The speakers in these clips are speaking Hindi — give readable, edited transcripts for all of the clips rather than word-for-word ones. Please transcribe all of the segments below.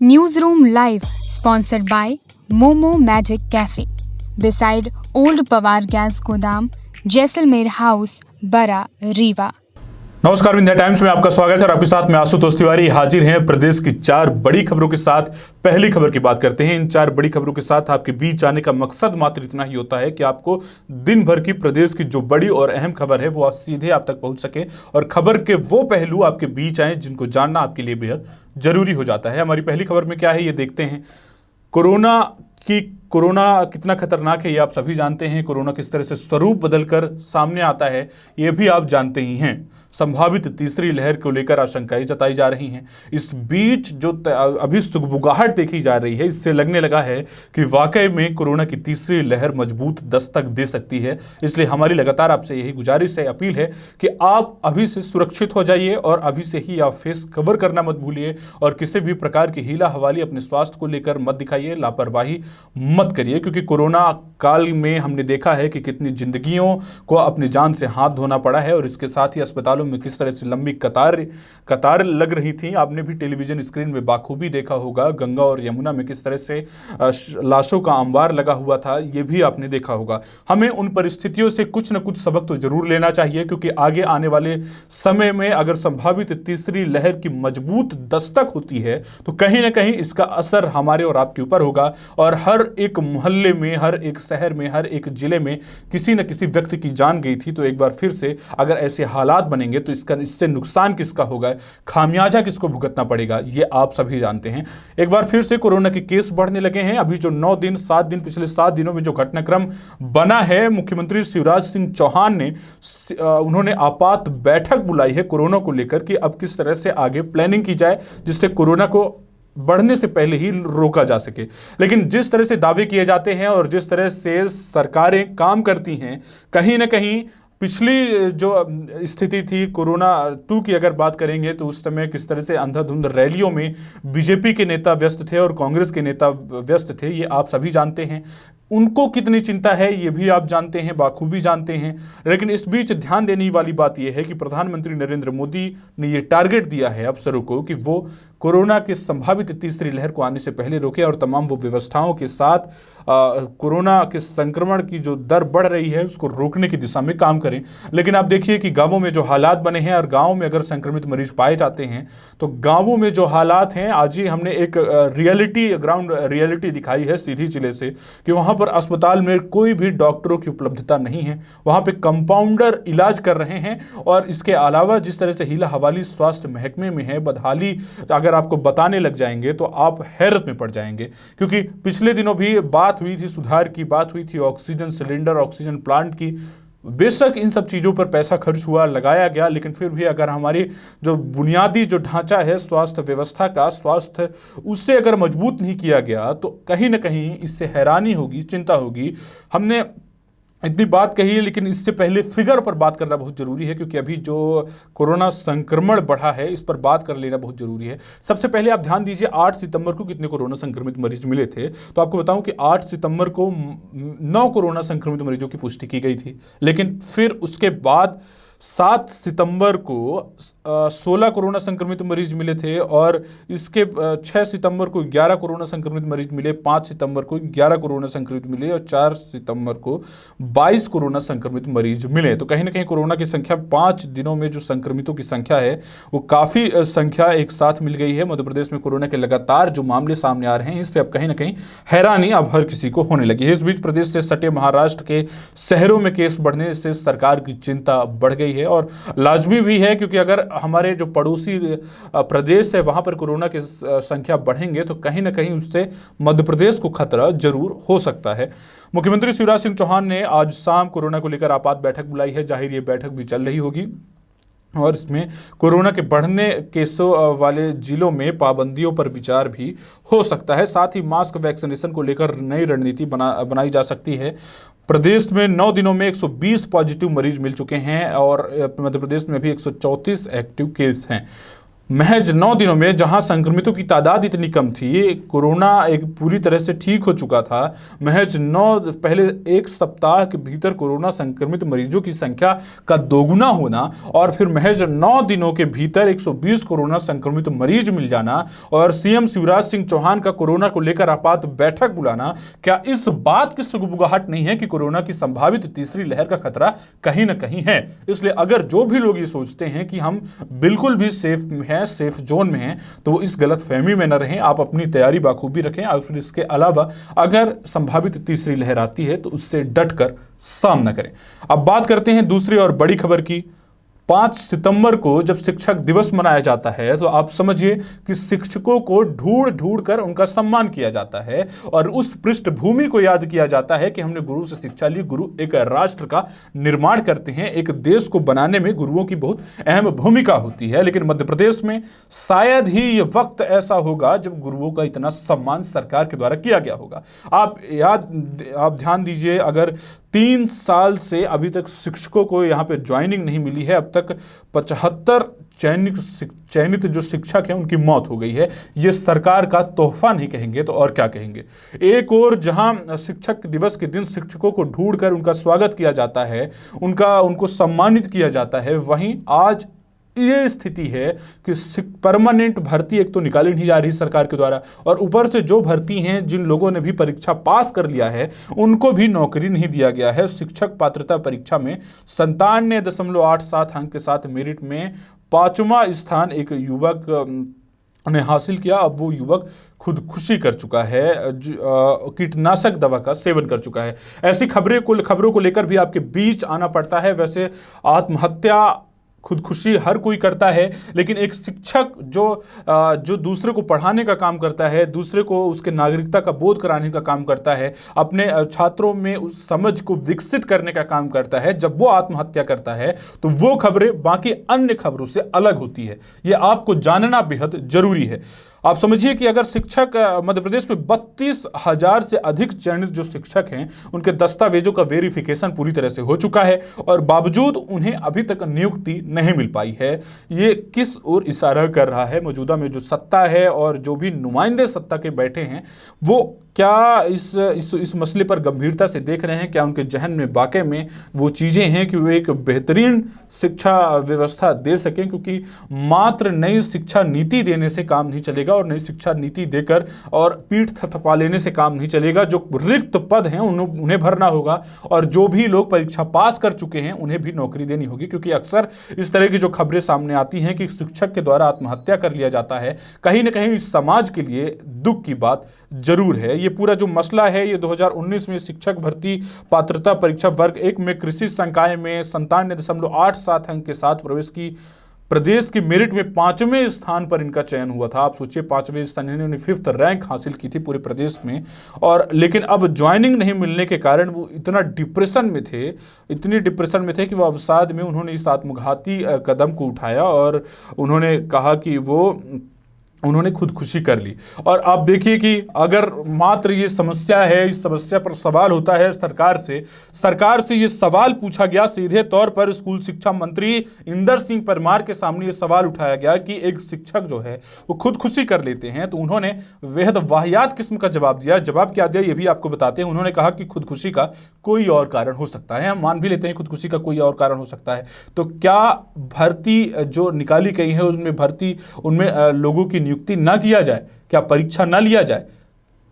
Newsroom Live, sponsored by Momo Magic Cafe, beside Old Pawar Gas Godam, Jaisalmer house, बरा, रीवा। नमस्कार, इंडिया टाइम्स में आपका स्वागत है और आपके साथ मैं आशुतोष तिवारी हाजिर हैं प्रदेश की 4 बड़ी खबरों के साथ। पहली खबर की बात करते हैं। इन 4 बड़ी खबरों के साथ आपके बीच आने का मकसद मात्र इतना ही होता है कि आपको दिन भर की प्रदेश की जो बड़ी और अहम खबर है वो सीधे आप तक पहुंच सके और खबर के वो पहलू आपके बीच आए जिनको जानना आपके लिए बेहद जरूरी हो जाता है। हमारी पहली खबर में क्या है ये देखते हैं। कोरोना कितना खतरनाक है ये आप सभी जानते हैं। कोरोना किस तरह से स्वरूप बदलकर सामने आता है ये भी आप जानते ही हैं। संभावित तीसरी लहर को लेकर आशंकाएं जताई जा रही हैं। इस बीच जो अभी सुगबुगाहट देखी जा रही है इससे लगने लगा है कि वाकई में कोरोना की तीसरी लहर मजबूत दस्तक दे सकती है। इसलिए हमारी लगातार आपसे यही गुजारिश है, अपील है कि आप अभी से सुरक्षित हो जाइए और अभी से ही आप फेस कवर करना मत भूलिए और किसी भी प्रकार की हीला हवाली अपने स्वास्थ्य को लेकर मत दिखाइए, लापरवाही मत करिए। क्योंकि कोरोना काल में हमने देखा है कि कितनी जिंदगियों को अपनी जान से हाथ धोना पड़ा है और इसके साथ ही अस्पतालों में किस तरह से लंबी कतार लग रही थी। आपने भी टेलीविजन स्क्रीन में बाखूबी देखा होगा। गंगा और यमुना में किस तरह से लाशों का अंबार लगा हुआ था ये भी आपने देखा होगा। हमें उन परिस्थितियों से कुछ न कुछ सबक तो जरूर लेना चाहिए क्योंकि आगे आने वाले समय में अगर संभावित तीसरी लहर की मजबूत दस्तक होती है तो कहीं ना कहीं इसका असर हमारे और आपके ऊपर होगा और हर एक मोहल्ले में, हर एक शहर में, हर एक जिले में किसी न किसी व्यक्ति की जान गई थी। तो एक बार फिर से अगर ऐसे हालात बनेंगे तो इससे नुकसान किसका होगा, खामियाजा किसको भुगतना पड़ेगा ये आप सभी जानते हैं। एक बार फिर से कोरोना के केस बढ़ने लगे हैं। अभी जो 9 दिन 7 दिन पिछले 7 दिनों में जो घटनाक्रम बना है, मुख्यमंत्री शिवराज सिंह चौहान ने उन्होंने आपात बैठक बुलाई है कोरोना को लेकर कि अब किस तरह से आगे प्लानिंग की जाए जिससे कोरोना को बढ़ने से पहले ही रोका जा सके। लेकिन जिस तरह से दावे किए जाते हैं और जिस तरह से सरकारें काम करती हैं, कहीं ना कहीं पिछली जो स्थिति थी कोरोना 2 की अगर बात करेंगे तो उस समय किस तरह से अंधाधुंध रैलियों में बीजेपी के नेता व्यस्त थे और कांग्रेस के नेता व्यस्त थे ये आप सभी जानते हैं। उनको कितनी चिंता है ये भी आप जानते हैं, बाखूबी जानते हैं। लेकिन इस बीच ध्यान देने वाली बात यह है कि प्रधानमंत्री नरेंद्र मोदी ने ये टारगेट दिया है अफसरों को कि वो कोरोना के संभावित तीसरी लहर को आने से पहले रोके और तमाम वो व्यवस्थाओं के साथ कोरोना के संक्रमण की जो दर बढ़ रही है उसको रोकने की दिशा में काम करें। लेकिन आप देखिए कि गांवों में जो हालात बने हैं और गांवों में अगर संक्रमित मरीज पाए जाते हैं तो गांवों में जो हालात हैं, आज ही हमने एक ग्राउंड रियलिटी दिखाई है सीधी जिले से कि वहां पर अस्पताल में कोई भी डॉक्टरों की उपलब्धता नहीं है। वहां पे कंपाउंडर इलाज कर रहे हैं और इसके अलावा जिस तरह से हीला हवाली स्वास्थ्य महकमे में है, बदहाली अगर आपको बताने लग जाएंगे तो आप हैरत में पड़ जाएंगे। क्योंकि पिछले दिनों भी बात हुई थी, सुधार की बात हुई थी, ऑक्सीजन सिलेंडर, ऑक्सीजन प्लांट की। बेशक इन सब चीज़ों पर पैसा खर्च हुआ, लगाया गया, लेकिन फिर भी अगर हमारी जो बुनियादी जो ढांचा है स्वास्थ्य व्यवस्था का, स्वास्थ्य उससे अगर मजबूत नहीं किया गया तो कहीं ना कहीं इससे हैरानी होगी, चिंता होगी। हमने इतनी बात कही है लेकिन इससे पहले फिगर पर बात करना बहुत जरूरी है क्योंकि अभी जो कोरोना संक्रमण बढ़ा है इस पर बात कर लेना बहुत जरूरी है। सबसे पहले आप ध्यान दीजिए 8 सितंबर को कितने कोरोना संक्रमित मरीज मिले थे। तो आपको बताऊं कि 8 सितंबर को 9 कोरोना संक्रमित मरीजों की पुष्टि की गई थी, लेकिन फिर उसके बाद 7 सितंबर को 16 कोरोना संक्रमित मरीज मिले थे और इसके 6 सितंबर को 11 कोरोना संक्रमित मरीज मिले, 5 सितंबर को 11 कोरोना संक्रमित मिले और 4 सितंबर को 22 कोरोना संक्रमित मरीज मिले। तो कहीं ना कहीं कोरोना की संख्या 5 दिनों में जो संक्रमितों की संख्या है वो काफ़ी संख्या एक साथ मिल गई है। मध्य प्रदेश में कोरोना के लगातार जो मामले सामने आ रहे हैं इससे अब कहीं ना कहीं हैरानी अब हर किसी को होने लगी है। इस बीच प्रदेश से सटे महाराष्ट्र के शहरों में केस बढ़ने से सरकार की चिंता बढ़ गई है और लाजमी भी है क्योंकि अगर हमारे जो पड़ोसी प्रदेश है वहां पर कोरोना की संख्या बढ़ेंगे तो कहीं ना कहीं उससे मध्य प्रदेश को खतरा जरूर हो सकता है। मुख्यमंत्री शिवराज सिंह चौहान ने आज शाम कोरोना को लेकर आपात बैठक बुलाई है। जाहिर ये बैठक भी चल रही होगी और इसमें कोरोना के बढ़ने केसों वाले जिलों में पाबंदियों पर विचार भी हो सकता है। साथ ही मास्क वैक्सीनेशन को लेकर नई रणनीति बनाई जा सकती है। प्रदेश में 9 दिनों में 120 पॉजिटिव मरीज मिल चुके हैं और मध्य प्रदेश में भी 134 एक्टिव केस हैं। महज 9 दिनों में जहां संक्रमितों की तादाद इतनी कम थी, कोरोना एक पूरी तरह से ठीक हो चुका था, महज 9 पहले एक सप्ताह के भीतर कोरोना संक्रमित मरीजों की संख्या का दोगुना होना और फिर महज 9 दिनों के भीतर 120 कोरोना संक्रमित मरीज मिल जाना और सीएम शिवराज सिंह चौहान का कोरोना को लेकर आपात बैठक बुलाना, क्या इस बात की सुगबुगाहट नहीं है कि कोरोना की संभावित तीसरी लहर का खतरा कहीं ना कहीं है? इसलिए अगर जो भी लोग ये सोचते हैं कि हम बिल्कुल भी सेफ जोन में हैं, तो वो इस गलत फहमी में न रहें। आप अपनी तैयारी बाखूबी रखें और फिर इसके अलावा अगर संभावित तीसरी लहर आती है तो उससे डटकर सामना करें। अब बात करते हैं दूसरी और बड़ी खबर की। 5 सितंबर को जब शिक्षक दिवस मनाया जाता है तो आप समझिए कि शिक्षकों को ढूंढ ढूंढ कर उनका सम्मान किया जाता है और उस पृष्ठभूमि को याद किया जाता है कि हमने गुरु से शिक्षा ली। गुरु एक राष्ट्र का निर्माण करते हैं, एक देश को बनाने में गुरुओं की बहुत अहम भूमिका होती है। लेकिन मध्य प्रदेश में शायद ही ये वक्त ऐसा होगा जब गुरुओं का इतना सम्मान सरकार के द्वारा किया गया होगा। आप ध्यान दीजिए, अगर 3 साल से अभी तक शिक्षकों को यहाँ पे ज्वाइनिंग नहीं मिली है, अब तक 75 चयनित जो शिक्षक हैं उनकी मौत हो गई है। ये सरकार का तोहफा नहीं कहेंगे तो और क्या कहेंगे। एक और जहां शिक्षक दिवस के दिन शिक्षकों को ढूंढकर उनका स्वागत किया जाता है, उनको सम्मानित किया जाता है, वहीं आज ये स्थिति है कि परमानेंट भर्ती एक तो निकाली नहीं जा रही सरकार के द्वारा और ऊपर से जो भर्ती हैं, जिन लोगों ने भी परीक्षा पास कर लिया है उनको भी नौकरी नहीं दिया गया है। शिक्षक पात्रता परीक्षा में 97.87 अंक के साथ मेरिट में 5वां स्थान एक युवक ने हासिल किया। अब वो युवक खुदकुशी कर चुका है, कीटनाशक दवा का सेवन कर चुका है। ऐसी खबरों को लेकर भी आपके बीच आना पड़ता है। वैसे आत्महत्या, खुदकुशी हर कोई करता है, लेकिन एक शिक्षक जो दूसरे को पढ़ाने का काम करता है, दूसरे को उसके नागरिकता का बोध कराने का काम करता है, अपने छात्रों में उस समझ को विकसित करने का काम करता है, जब वो आत्महत्या करता है तो वो खबरें बाकी अन्य खबरों से अलग होती है। ये आपको जानना बेहद जरूरी है। आप समझिए कि अगर शिक्षक मध्य प्रदेश में 32,000 से अधिक चयनित जो शिक्षक हैं उनके दस्तावेजों का वेरिफिकेशन पूरी तरह से हो चुका है और बावजूद उन्हें अभी तक नियुक्ति नहीं मिल पाई है। ये किस ओर इशारा कर रहा है? मौजूदा में जो सत्ता है और जो भी नुमाइंदे सत्ता के बैठे हैं वो क्या इस मसले पर गंभीरता से देख रहे हैं? क्या उनके जहन में वाकई में वो चीज़ें हैं कि वो एक बेहतरीन शिक्षा व्यवस्था दे सकें? क्योंकि मात्र नई शिक्षा नीति देने से काम नहीं चलेगा और नई शिक्षा नीति देकर और पीठ थपथपा लेने से काम नहीं चलेगा। जो रिक्त पद हैं उन्हें भरना होगा और जो भी लोग परीक्षा पास कर चुके हैं उन्हें भी नौकरी देनी होगी। क्योंकि अक्सर इस तरह की जो खबरें सामने आती हैं कि शिक्षक के द्वारा आत्महत्या कर लिया जाता है, कहीं ना कहीं इस समाज के लिए दुख की बात जरूर है। ये पूरा जो मसला है ये 2019 में शिक्षक भर्ती पात्रता परीक्षा वर्ग 1 में कृषि संकाय में 97.87 अंक के साथ प्रवेश की प्रदेश की मेरिट में 5वें स्थान पर इनका चयन हुआ था। आप सोचिए 5वें स्थान, इन्होंने 5th रैंक हासिल की थी पूरे प्रदेश में। और लेकिन अब ज्वाइनिंग नहीं मिलने के कारण वो इतनी डिप्रेशन में थे कि वो अवसाद में उन्होंने इस आत्मघाती कदम को उठाया और उन्होंने कहा कि उन्होंने खुदकुशी कर ली। और आप देखिए कि अगर मात्र ये समस्या है, इस समस्या पर सवाल होता है सरकार से ये सवाल पूछा गया सीधे तौर पर। स्कूल शिक्षा मंत्री इंदर सिंह परमार के सामने ये सवाल उठाया गया कि एक शिक्षक जो है वो खुदकुशी कर लेते हैं, तो उन्होंने बेहद वाहियात किस्म का जवाब दिया। जवाब क्या दिया ये भी आपको बताते हैं। उन्होंने कहा कि खुदकुशी का कोई और कारण हो सकता है। हम मान भी लेते हैं खुदकुशी का कोई और कारण हो सकता है, तो क्या भर्ती जो निकाली गई है उनमें लोगों की नियुक्ति ना किया जाए? क्या परीक्षा ना लिया जाए?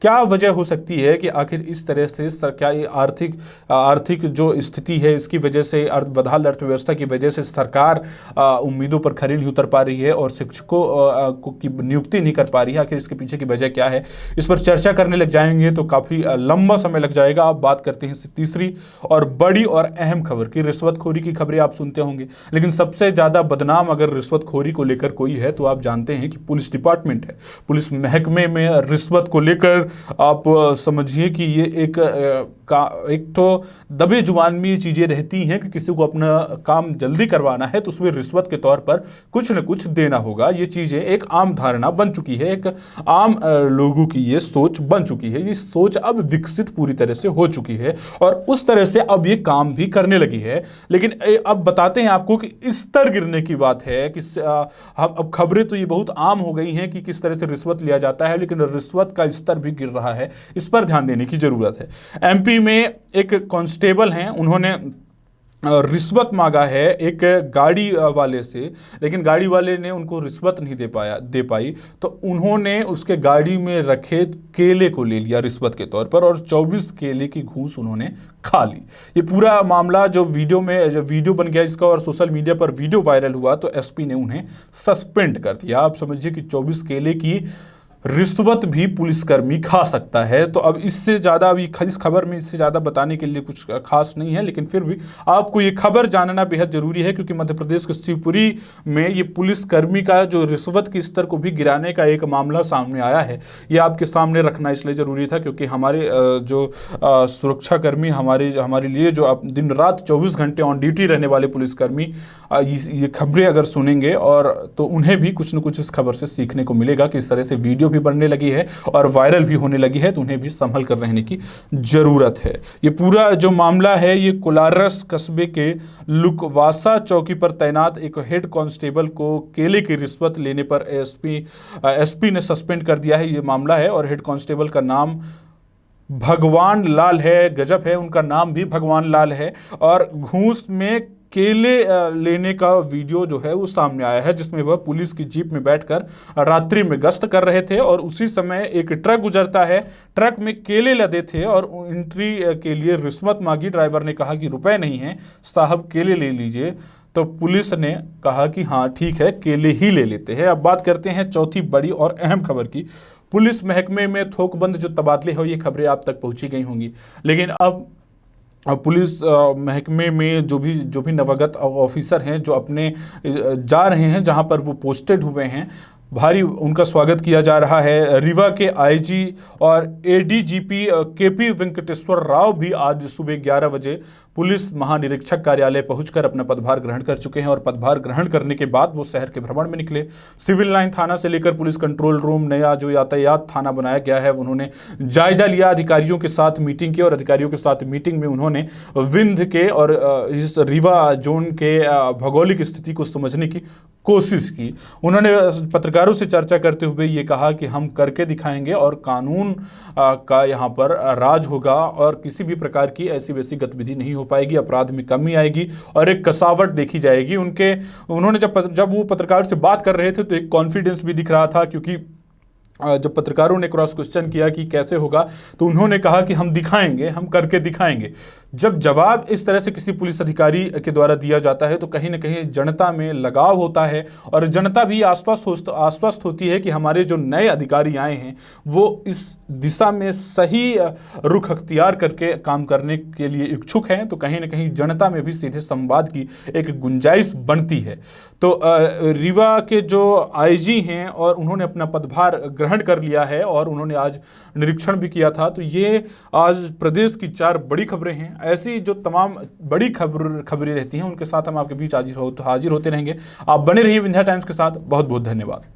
क्या वजह हो सकती है कि आखिर इस तरह से क्या ये आर्थिक जो स्थिति है इसकी वजह से, बदहाल अर्थव्यवस्था की वजह से सरकार उम्मीदों पर खरी नहीं उतर पा रही है और शिक्षकों की नियुक्ति नहीं कर पा रही है? आखिर इसके पीछे की वजह क्या है? इस पर चर्चा करने लग जाएंगे तो काफ़ी लंबा समय लग जाएगा। आप बात करते हैं तीसरी और बड़ी और अहम खबर की। रिश्वतखोरी की खबरें आप सुनते होंगे, लेकिन सबसे ज़्यादा बदनाम अगर रिश्वतखोरी को लेकर कोई है तो आप जानते हैं कि पुलिस डिपार्टमेंट है। पुलिस महकमे में रिश्वत को लेकर आप समझिए कि ये एक एक तो दबे जुबान में ये चीज़ें रहती हैं कि किसी को अपना काम जल्दी करवाना है तो उसमें रिश्वत के तौर पर कुछ न कुछ देना होगा। ये चीज़ें एक आम धारणा बन चुकी है, एक आम लोगों की ये सोच बन चुकी है। ये सोच अब विकसित पूरी तरह से हो चुकी है और उस तरह से अब ये काम भी करने लगी है। लेकिन अब बताते हैं आपको कि स्तर गिरने की बात है कि अब खबरें तो ये बहुत आम हो गई हैं कि किस तरह से रिश्वत लिया जाता है, लेकिन रिश्वत का स्तर भी गिर रहा है। इस पर ध्यान देने की जरूरत है। एमपी में एक कांस्टेबल हैं, उन्होंने रिश्वत मांगा है एक गाड़ी वाले से, लेकिन गाड़ी वाले ने उनको रिश्वत नहीं दे पाई तो उन्होंने उसके गाड़ी में रखे केले को ले लिया रिश्वत के तौर पर और 24 केले की घूस उन्होंने खा ली। ये पूरा मामला जो वीडियो बन गया इसका और सोशल मीडिया पर वीडियो वायरल हुआ तो एसपी ने उन्हें सस्पेंड कर दिया। आप समझिए कि 24 केले की रिश्वत भी पुलिसकर्मी खा सकता है। तो अब इससे ज़्यादा अभी इस खबर में इससे ज़्यादा बताने के लिए कुछ खास नहीं है, लेकिन फिर भी आपको ये खबर जानना बेहद ज़रूरी है क्योंकि मध्य प्रदेश के शिवपुरी में ये पुलिसकर्मी का जो रिश्वत के स्तर को भी गिराने का एक मामला सामने आया है। ये आपके सामने रखना इसलिए ज़रूरी था क्योंकि हमारे जो सुरक्षाकर्मी हमारे लिए जो दिन रात 24 घंटे ऑन ड्यूटी रहने वाले पुलिसकर्मी ये खबरें अगर सुनेंगे और तो उन्हें भी कुछ न कुछ इस खबर से सीखने को मिलेगा कि इस तरह से वीडियो भी बनने लगी है और वायरल भी होने लगी है तो उन्हें भी संभल कर रहने की जरूरत है। ये पूरा जो मामला है ये कोलारस कस्बे के लुकवासा चौकी पर तैनात एक हेड कांस्टेबल को केले की रिश्वत लेने पर एसपी ने सस्पेंड कर दिया है। ये मामला है और हेड कांस्टेबल का नाम भगवान लाल है। गजब है, उनका नाम भी भगवान लाल है और घूस में केले लेने का वीडियो जो है वो सामने आया है जिसमें वह पुलिस की जीप में बैठकर रात्रि में गश्त कर रहे थे और उसी समय एक ट्रक गुजरता है। ट्रक में केले लदे थे और एंट्री के लिए रिश्वत मांगी। ड्राइवर ने कहा कि रुपए नहीं हैं साहब, केले ले लीजिए। तो पुलिस ने कहा कि हाँ ठीक है, केले ही ले लेते हैं। अब बात करते हैं चौथी बड़ी और अहम खबर की। पुलिस महकमे में थोकबंद जो तबादले हो ये खबरें आप तक पहुंची गई होंगी, लेकिन अब पुलिस महकमे में जो भी नवागत ऑफिसर हैं जो अपने जा रहे हैं जहां पर वो पोस्टेड हुए हैं, भारी उनका स्वागत किया जा रहा है। रीवा के आईजी और एडीजीपी केपी वेंकटेश्वर राव भी आज सुबह 11 बजे पुलिस महानिरीक्षक कार्यालय पहुंचकर अपना पदभार ग्रहण कर चुके हैं और पदभार ग्रहण करने के बाद वो शहर के भ्रमण में निकले। सिविल लाइन थाना से लेकर पुलिस कंट्रोल रूम, नया जो यातायात थाना बनाया गया है उन्होंने जायजा लिया। अधिकारियों के साथ मीटिंग की और अधिकारियों के साथ मीटिंग में उन्होंने विंध्य के और इस रीवा जोन के भौगोलिक स्थिति को समझने की कोशिश की। उन्होंने पत्रकारों से चर्चा करते हुए ये कहा कि हम करके दिखाएंगे और कानून का यहाँ पर राज होगा और किसी भी प्रकार की ऐसी वैसी गतिविधि नहीं हो पाएगी, अपराध में कमी आएगी और एक कसावट देखी जाएगी। उन्होंने जब वो पत्रकार से बात कर रहे थे तो एक कॉन्फिडेंस भी दिख रहा था क्योंकि जब पत्रकारों ने क्रॉस क्वेश्चन किया कि कैसे होगा तो उन्होंने कहा कि हम दिखाएंगे, हम करके दिखाएंगे। जब जवाब इस तरह से किसी पुलिस अधिकारी के द्वारा दिया जाता है तो कहीं ना कहीं जनता में लगाव होता है और जनता भी आश्वस्त होती है कि हमारे जो नए अधिकारी आए हैं वो इस दिशा में सही रुख अख्तियार करके काम करने के लिए इच्छुक हैं। तो कहीं ना कहीं जनता में भी सीधे संवाद की एक गुंजाइश बनती है। तो रीवा के जो आईजी हैं और उन्होंने अपना पदभार ग्रहण कर लिया है और उन्होंने आज निरीक्षण भी किया था। तो ये आज प्रदेश की 4 बड़ी खबरें हैं। ऐसी जो तमाम बड़ी खबरें रहती हैं उनके साथ हम आपके बीच हाजिर होते रहेंगे। आप बने रहिए विंध्या टाइम्स के साथ। बहुत बहुत धन्यवाद।